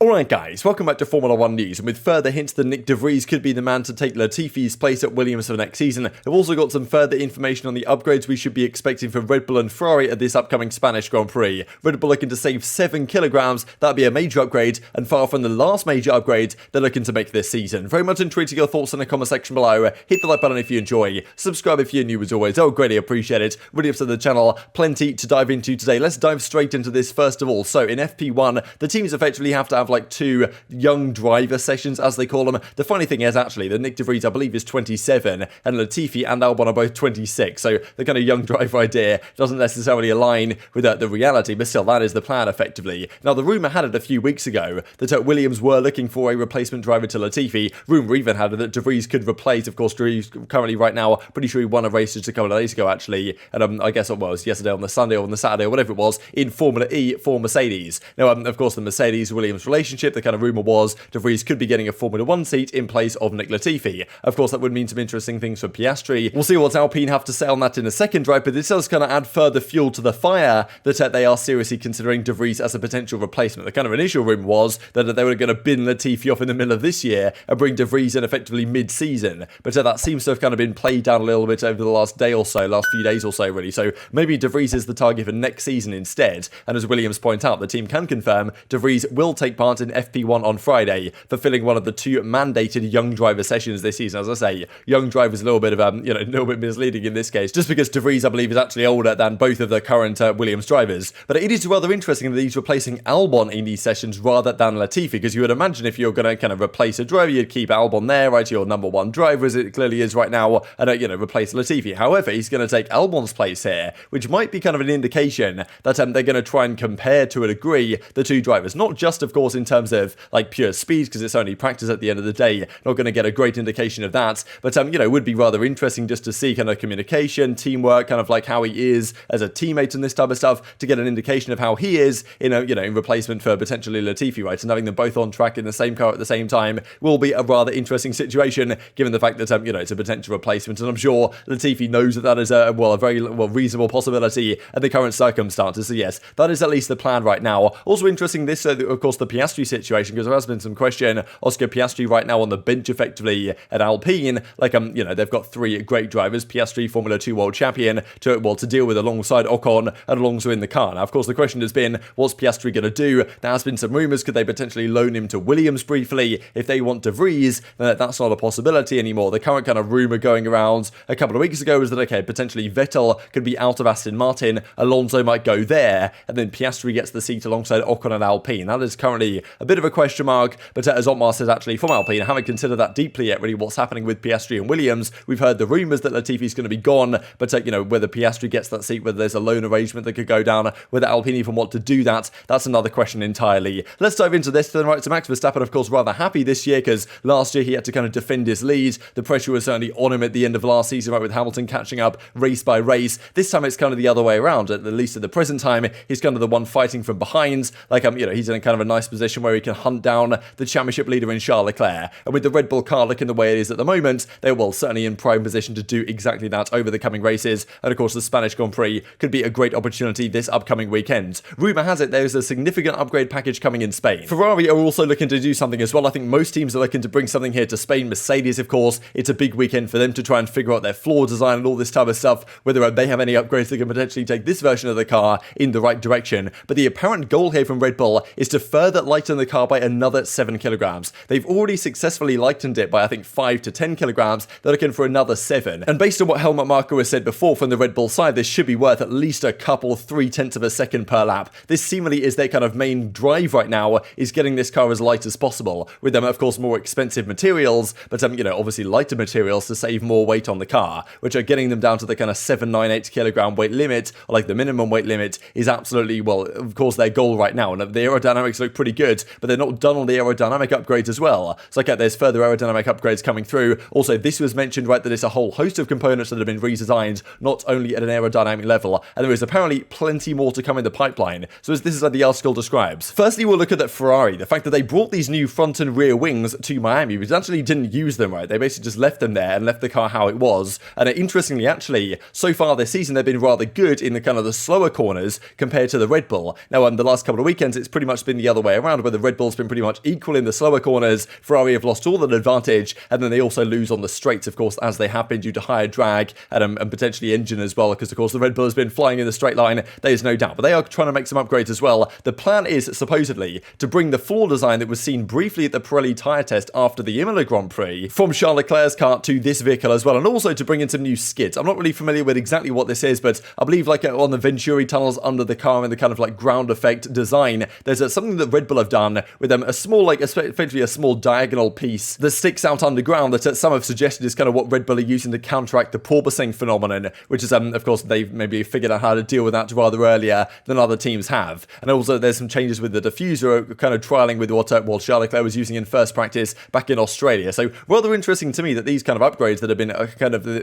Alright guys, welcome back to Formula 1 news, and with further hints that Nick De Vries could be the man to take Latifi's place at Williams for next season, we've also got some further information on the upgrades we should be expecting from Red Bull and Ferrari at this upcoming Spanish Grand Prix. Red Bull looking to save 7 kilograms, that'd be a major upgrade, and far from the last major upgrade they're looking to make this season. Very much intrigued to your thoughts in the comment section below. Hit the like button if you enjoy, subscribe if you're new as always, I would greatly appreciate it. Really up to the channel, plenty to dive into today. Let's dive straight into this first of all. So in FP1, the teams effectively have to have like 2 young driver sessions, as they call them. The funny thing is actually that Nick De Vries, I believe, is 27, and Latifi and Albon are both 26, so the kind of young driver idea doesn't necessarily align with the reality, but still, that is the plan effectively. Now, the rumour had it a few weeks ago that Williams were looking for a replacement driver to Latifi. Rumour even had it that De Vries could replace, of course, De Vries currently right now, pretty sure he won a race just a couple of days ago actually, and I guess it was yesterday on the Sunday or on the Saturday or whatever it was, in Formula E for Mercedes. Now, of course, the Mercedes-Williams relationship, the kind of rumour was De Vries could be getting a Formula 1 seat in place of Nick Latifi. Of course, that would mean some interesting things for Piastri. We'll see what Alpine have to say on that in a second, right? But this does kind of add further fuel to the fire that they are seriously considering De Vries as a potential replacement. The kind of initial rumour was that they were going to bin Latifi off in the middle of this year and bring De Vries in effectively mid-season. But that seems to have kind of been played down a little bit over the last day or so, last few days or so, really. So maybe De Vries is the target for next season instead. And as Williams point out, the team can confirm De Vries will take part in FP1 on Friday, fulfilling one of the 2 mandated young driver sessions this season. As I say, young drivers a little bit of a little bit misleading in this case, just because De Vries, I believe, is actually older than both of the current Williams drivers. But it is rather interesting that he's replacing Albon in these sessions rather than Latifi, because you would imagine if you're going to kind of replace a driver, you'd keep Albon there, right, your number 1 driver, as it clearly is right now, and replace Latifi. However, he's going to take Albon's place here, which might be kind of an indication that they're going to try and compare to a degree the 2 drivers, not just of course in terms of like pure speed, because it's only practice at the end of the day, not going to get a great indication of that, but it would be rather interesting just to see kind of communication, teamwork, kind of like how he is as a teammate and this type of stuff, to get an indication of how he is in in replacement for potentially Latifi, right? And having them both on track in the same car at the same time will be a rather interesting situation, given the fact that it's a potential replacement, and I'm sure Latifi knows that is a very reasonable possibility at the current circumstances. So yes, that is at least the plan right now. Also interesting this, of course, the Piastri situation, because there has been some question. Oscar Piastri right now on the bench effectively at Alpine, like they've got 3 great drivers, Piastri, Formula 2 world champion, to deal with alongside Ocon and Alonso in the car. Now, of course, the question has been, what's Piastri going to do? There has been some rumours, could they potentially loan him to Williams briefly if they want De Vries? That's not a possibility anymore. The current kind of rumour going around a couple of weeks ago was that, okay, potentially Vettel could be out of Aston Martin, Alonso might go there, and then Piastri gets the seat alongside Ocon and Alpine. That is currently a bit of a question mark, but as Otmar says actually from Alpine, I haven't considered that deeply yet, really, what's happening with Piastri and Williams. We've heard the rumours that Latifi's going to be gone, but whether Piastri gets that seat, whether there's a loan arrangement that could go down, whether Alpine even want to do that, that's another question entirely. Let's dive into this. Then right to Max Verstappen, of course, rather happy this year, because last year he had to kind of defend his lead. The pressure was certainly on him at the end of last season, right, with Hamilton catching up race by race. This time it's kind of the other way around. At least at the present time, he's kind of the one fighting from behind. Like he's in kind of a nice position where he can hunt down the championship leader in Charles Leclerc. And with the Red Bull car looking the way it is at the moment, they will certainly in prime position to do exactly that over the coming races. And of course, the Spanish Grand Prix could be a great opportunity this upcoming weekend. Rumour has it there's a significant upgrade package coming in Spain. Ferrari are also looking to do something as well. I think most teams are looking to bring something here to Spain. Mercedes, of course, it's a big weekend for them to try and figure out their floor design and all this type of stuff, whether they have any upgrades that can potentially take this version of the car in the right direction. But the apparent goal here from Red Bull is to further lighten the car by another 7 kilograms. They've already successfully lightened it by, I think, 5 to 10 kilograms. They're looking for another 7. And based on what Helmut Marko has said before from the Red Bull side, this should be worth at least a couple 3/10 of a second per lap. This seemingly is their kind of main drive right now, is getting this car as light as possible. With them, of course, more expensive materials, but obviously lighter materials to save more weight on the car, which are getting them down to the kind of 798 kilogram weight limit, or like the minimum weight limit is absolutely, well, of course, their goal right now. And the aerodynamics look pretty good, but they're not done on the aerodynamic upgrades as well. So okay, there's further aerodynamic upgrades coming through. Also, this was mentioned, right, that it's a whole host of components that have been redesigned, not only at an aerodynamic level, and there is apparently plenty more to come in the pipeline. So this is what the article describes. Firstly, we'll look at that Ferrari, the fact that they brought these new front and rear wings to Miami, but actually didn't use them, right? They basically just left them there and left the car how it was. And interestingly, actually, so far this season, they've been rather good in the kind of the slower corners compared to the Red Bull. Now, the last couple of weekends, it's pretty much been the other way around. round where the Red Bull's been pretty much equal in the slower corners. Ferrari have lost all that advantage, and then they also lose on the straights, of course, as they have been due to higher drag and potentially engine as well, because, of course, the Red Bull has been flying in the straight line, there's no doubt. But they are trying to make some upgrades as well. The plan is, supposedly, to bring the floor design that was seen briefly at the Pirelli tyre test after the Imola Grand Prix from Charles Leclerc's car to this vehicle as well, and also to bring in some new skids. I'm not really familiar with exactly what this is, but I believe like on the Venturi tunnels under the car and the kind of like ground effect design, there's something that Red Bull have done with a small, like effectively a small diagonal piece that sticks out underground that some have suggested is kind of what Red Bull are using to counteract the porpoising phenomenon, which is, of course, they've maybe figured out how to deal with that rather earlier than other teams have. And also there's some changes with the diffuser, kind of trialing with what Charles Leclerc was using in first practice back in Australia. So rather interesting to me that these kind of upgrades that have been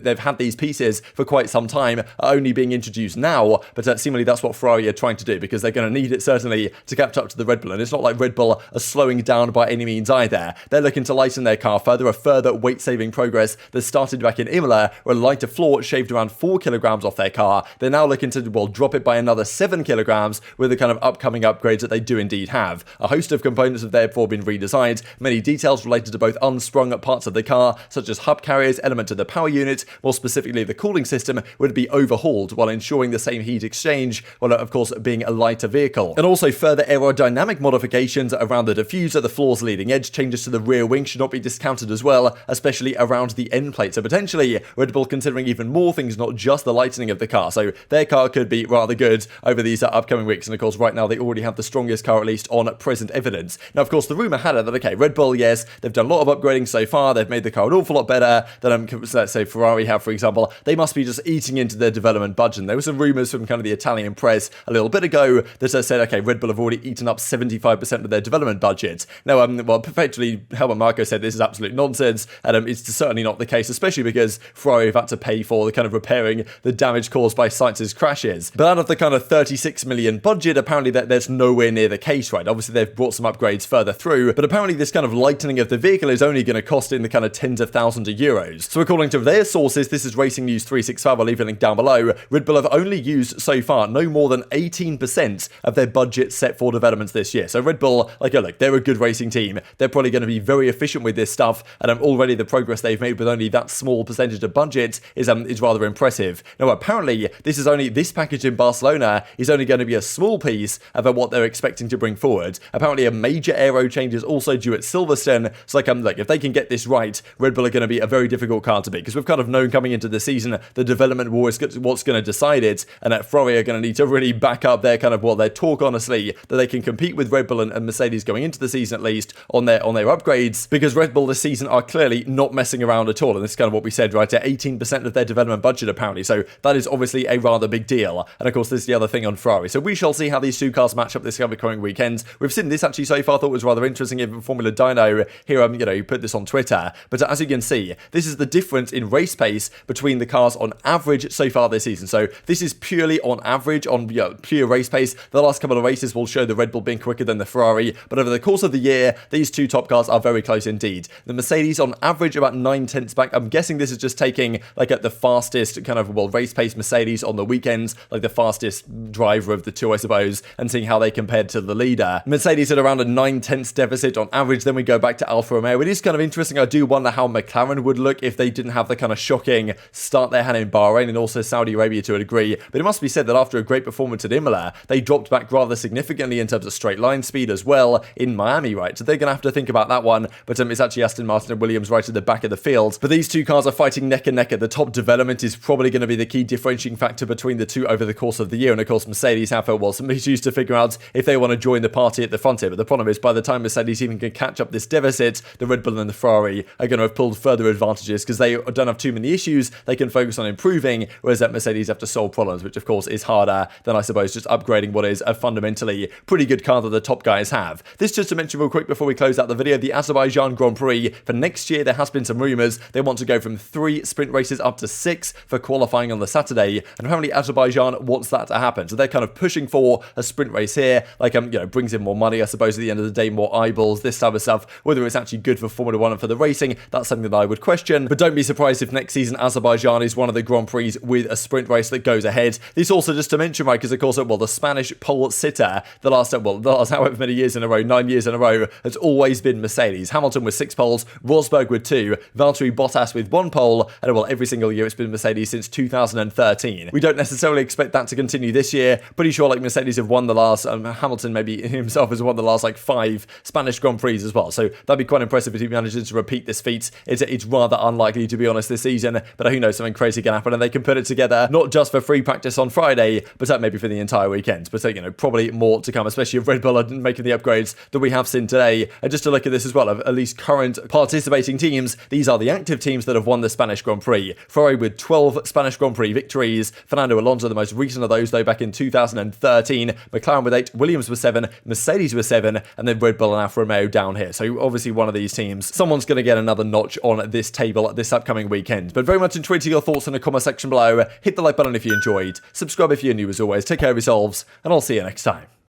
they've had these pieces for quite some time are only being introduced now, but seemingly that's what Ferrari are trying to do, because they're going to need it certainly to catch up to the Red Bull. And it's not like Red Bull are slowing down by any means either. They're looking to lighten their car further, a further weight-saving progress that started back in Imola, where a lighter floor shaved around 4 kilograms off their car. They're now looking to, well, drop it by another 7 kilograms with the kind of upcoming upgrades that they do indeed have. A host of components have therefore been redesigned, many details related to both unsprung parts of the car, such as hub carriers, elements of the power unit, more specifically the cooling system, would be overhauled while ensuring the same heat exchange, while of course being a lighter vehicle. And also further aerodynamic modifications around the diffuser, the floor's leading edge, changes to the rear wing should not be discounted as well, especially around the end plate. So potentially Red Bull considering even more things, not just the lightening of the car. So their car could be rather good over these upcoming weeks. And of course right now they already have the strongest car, at least on present evidence. Now of course the rumour had it that, okay, Red Bull, yes, they've done a lot of upgrading so far, they've made the car an awful lot better than let's say Ferrari have, for example. They must be just eating into their development budget. And there were some rumours from kind of the Italian press a little bit ago that said, okay, Red Bull have already eaten up 75% of their development budget. Now, well, perfectly, Helmut Marko said this is absolute nonsense, and it's certainly not the case, especially because Ferrari have had to pay for the kind of repairing the damage caused by Sainz's crashes. But out of the kind of 36 million budget, apparently that's nowhere near the case, right? Obviously, they've brought some upgrades further through, but apparently this kind of lightening of the vehicle is only going to cost in the kind of tens of thousands of euros. So according to their sources, this is Racing News 365, I'll leave a link down below, Red Bull have only used so far no more than 18% of their budget set for developments this year. So Red Bull, like, look, they're a good racing team. They're probably going to be very efficient with this stuff, and already the progress they've made with only that small percentage of budget is rather impressive. Now, apparently, this package in Barcelona is only going to be a small piece of what they're expecting to bring forward. Apparently, a major aero change is also due at Silverstone. So, like, if they can get this right, Red Bull are going to be a very difficult car to beat, because we've kind of known coming into the season the development war is what's going to decide it, and that Ferrari are going to need to really back up their kind of their talk, honestly, that they can compete with Red Bull and Mercedes going into the season, at least on their upgrades, because Red Bull this season are clearly not messing around at all. And this is kind of what we said, right, at 18% of their development budget apparently. So that is obviously a rather big deal. And of course, this is the other thing on Ferrari. So we shall see how these two cars match up this coming weekend. We've seen this actually so far, thought was rather interesting. Even Formula Dyno here, you put this on Twitter. But as you can see, this is the difference in race pace between the cars on average so far this season. So this is purely on average, on pure race pace. The last couple of races will show the Red Bull being quicker than the Ferrari, but over the course of the year, these two top cars are very close indeed. The Mercedes on average about 9/10 back. I'm guessing this is just taking like at the fastest kind of race pace Mercedes on the weekends, like the fastest driver of the two, I suppose, and seeing how they compared to the leader. Mercedes at around a 9/10 deficit on average. Then we go back to Alfa Romeo. It is kind of interesting. I do wonder how McLaren would look if they didn't have the kind of shocking start they had in Bahrain and also Saudi Arabia to a degree. But it must be said that after a great performance at Imola, they dropped back rather significantly in terms of straight line speed as well in Miami, right? So they're going to have to think about that one. But it's actually Aston Martin and Williams right at the back of the field. But these two cars are fighting neck and neck at the top. Development is probably going to be the key differentiating factor between the two over the course of the year. And of course, Mercedes have some issues to figure out if they want to join the party at the front here. But the problem is, by the time Mercedes even can catch up this deficit, the Red Bull and the Ferrari are going to have pulled further advantages because they don't have too many issues they can focus on improving, whereas that Mercedes have to solve problems, which of course is harder than, I suppose, just upgrading what is a fundamentally pretty good car that the top guys have. This just to mention real quick before we close out the video, the Azerbaijan Grand Prix for next year, there has been some rumours they want to go from 3 sprint races up to 6 for qualifying on the Saturday, and apparently Azerbaijan wants that to happen, so they're kind of pushing for a sprint race here, like brings in more money, I suppose, at the end of the day, more eyeballs, this type of stuff. Whether it's actually good for Formula 1 and for the racing, that's something that I would question, but don't be surprised if next season Azerbaijan is one of the Grand Prix with a sprint race that goes ahead. This also just to mention, right, because of course, the Spanish pole sitter, the last however however many years in a row, 9 years in a row, has always been Mercedes. Hamilton with 6 poles, Rosberg with 2, Valtteri Bottas with 1 pole, and well, every single year it's been Mercedes since 2013. We don't necessarily expect that to continue this year. Pretty sure like Mercedes have won the last, Hamilton maybe himself has won the last like 5 Spanish Grand Prix as well. So that'd be quite impressive if he manages to repeat this feat. It's rather unlikely, to be honest, this season, but who knows, something crazy can happen and they can put it together, not just for free practice on Friday, but maybe for the entire weekend. But you know, probably more to come, especially if Red Bull are making the upgrades that we have seen today. And just to look at this as well, of at least current participating teams, these are the active teams that have won the Spanish Grand Prix. Ferrari with 12 Spanish Grand Prix victories, Fernando Alonso the most recent of those though, back in 2013, McLaren with 8, Williams with 7, Mercedes with 7, and then Red Bull and Alfa Romeo down here. So obviously one of these teams, someone's going to get another notch on this table this upcoming weekend. But very much intrigued to your thoughts in the comment section below. Hit the like button if you enjoyed, subscribe if you're new as always, take care of yourselves, and I'll see you next time.